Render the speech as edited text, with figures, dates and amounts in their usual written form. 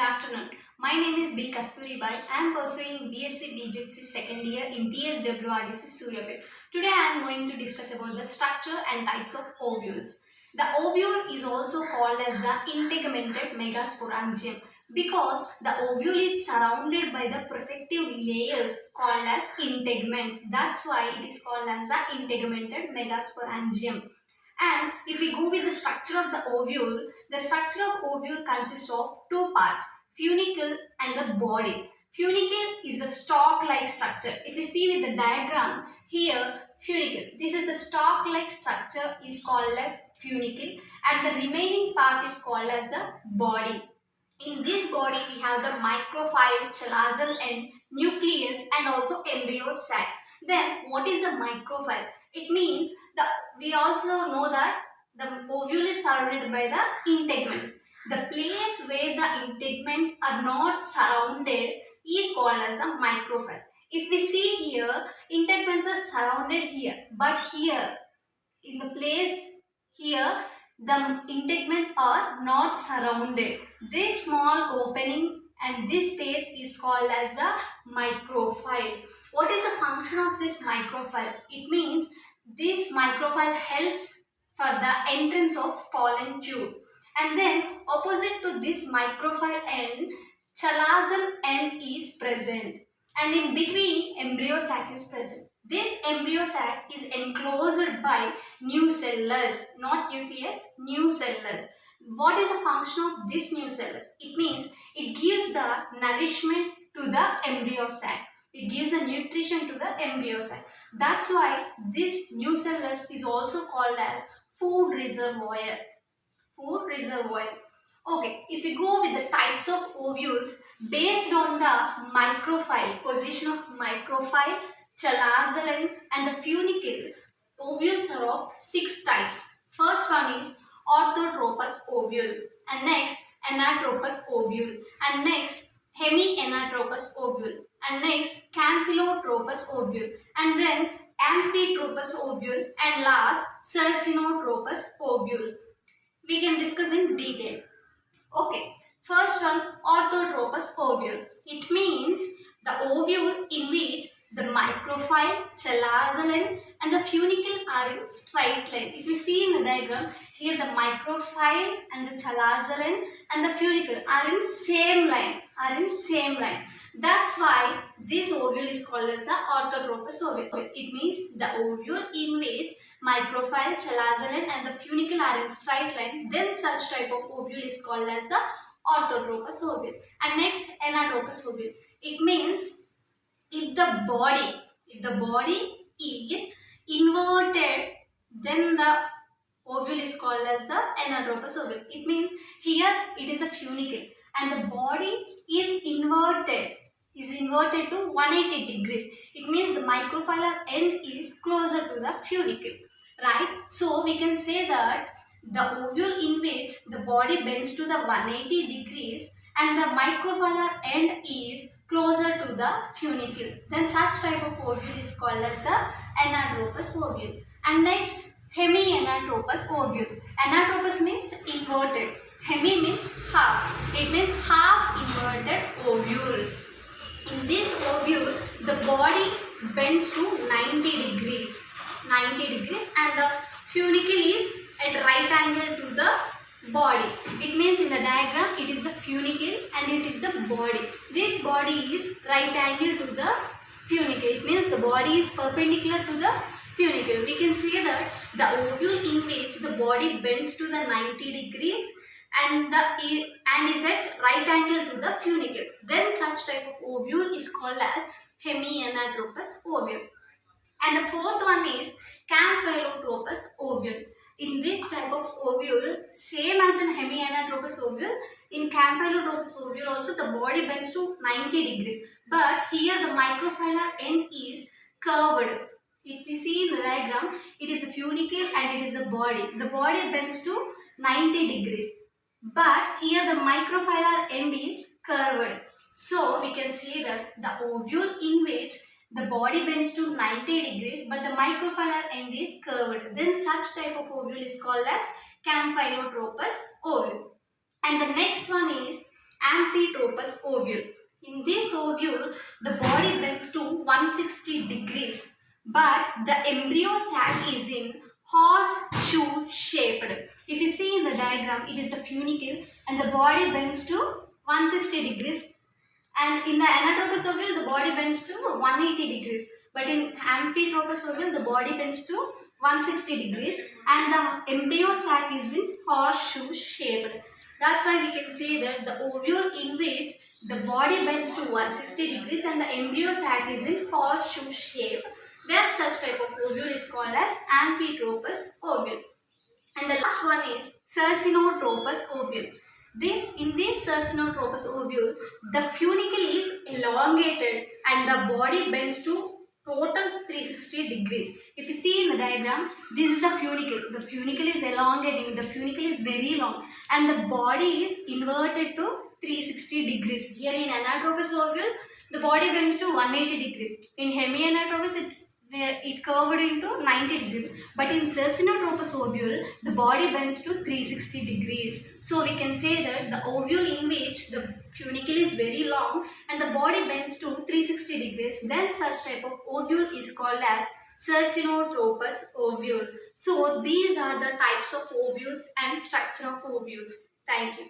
afternoon. My name is B. Kasturibai. I am pursuing BSc BJC second year in TSWRDC Suryapet. Today I am going to discuss about the structure and types of ovules. The ovule is also called as the integumented megasporangium because the ovule is surrounded by the protective layers called as integuments. That's why it is called as the integumented megasporangium. And if we go with the structure of the structure of ovule consists of two parts, funicle and the body. Funicle is the stalk-like structure. If you see with the diagram here, funicle. This is the stalk-like structure is called as funicle and the remaining part is called as the body. In this body, we have the micropyle, chalazal end, nucleus and also embryo sac. Then what is the micropyle? It means we also know that the ovule is surrounded by the integuments. The place where the integuments are not surrounded is called as the micropyle. If we see here, integuments are surrounded here, but here in the place here the integuments are not surrounded. This small opening and this space is called as the micropyle. What is the function of this micropyle? It means this micropyle helps for the entrance of pollen tube. And then opposite to this micropyle end, chalazal end is present. And in between, embryo sac is present. This embryo sac is enclosed by nucellus, not nucleus, nucellus. What is the function of this nucellus? It means it gives the nourishment to the embryo sac. It gives a nutrition to the embryo sac. That's why this nucellus is also called as food reservoir. Food reservoir. Okay, if we go with the types of ovules based on the micropyle, position of micropyle, chalazal end and the funicle, ovules are of 6 types. First one is orthotropous ovule and next anatropous ovule and next hemianatropous ovule and next camphilotropous ovule and then amphitropous ovule and last cercinotropous ovule. We can discuss in detail. Okay, first one, orthotropous ovule. It means the ovule in which the micropyle, chalazal end and the funicle are in straight line. If you see in the diagram, here the micropyle and the chalazal end and the funicle are in same line. That's why this ovule is called as the orthotropous ovule. It means the ovule in which micropyle, chalazal end and the funicle are in straight line, then such type of ovule is called as the orthotropous ovule. And next, anatropous ovule. It means if the body is inverted, then the ovule is called as the anatropous ovule. It means here it is a funicle and the body is inverted to 180 degrees. It means the microphylar end is closer to the funicle, right? So we can say that the ovule in which the body bends to the 180 degrees and the microphylar end is closer to the funicle, then such type of ovule is called as the anatropous ovule. And next, hemianatropous ovule. Anatropous means inverted. Hemi means half. It means half inverted ovule. In this ovule, the body bends to 90 degrees and the funicle is at right angle to the body. It means in the diagram it is the funicle and it is the body. This body is right angle to the funicle. It means the body is perpendicular to the funicle. We can say that the ovule in which the body bends to the 90 degrees and is at right angle to the funicle, then such type of ovule is called as hemianatropous ovule. And the fourth one is camphilotropous ovule. In this type of ovule, same as in hemianatropous ovule, in camphilotropous ovule also the body bends to 90 degrees. But here the microphylar end is curved. If you see in the diagram, it is a funicle and it is a body. The body bends to 90 degrees. But here the microphylar end is curved. So we can say that the ovule in which the body bends to 90 degrees but the microphylar end is curved, then such type of ovule is called as camphilotropous ovule. And the next one is Amphitropous ovule. In this ovule, the body bends to 160 degrees, but the embryo sac is in horseshoe shaped. If you see in the diagram, it is the funicle and the body bends to 160 degrees, and in the anatropous ovule the body bends to 180 degrees, but in amphitropous ovule the body bends to 160 degrees and the embryo sac is in horseshoe shaped. That's why we can say that the ovule in which the body bends to 160 degrees and the embryo sac is in horseshoe shape, then such type of ovule is called as amphitropous ovule. And the last one is Cercinotropous ovule. In this Cercinotropous ovule, the funicle is elongated and the body bends to total 360 degrees. If you see in the diagram, this is the funicle. The funicle is elongating, the funicle is very long and the body is inverted to 360 degrees. Here in anatropous ovule, the body bends to 180 degrees. In hemianatropous, it curved into 90 degrees, but in Cercinotropous ovule the body bends to 360 degrees. So we can say that the ovule in which the funicle is very long and the body bends to 360 degrees, then such type of ovule is called as Cercinotropous ovule. So these are the types of ovules and structure of ovules. Thank you.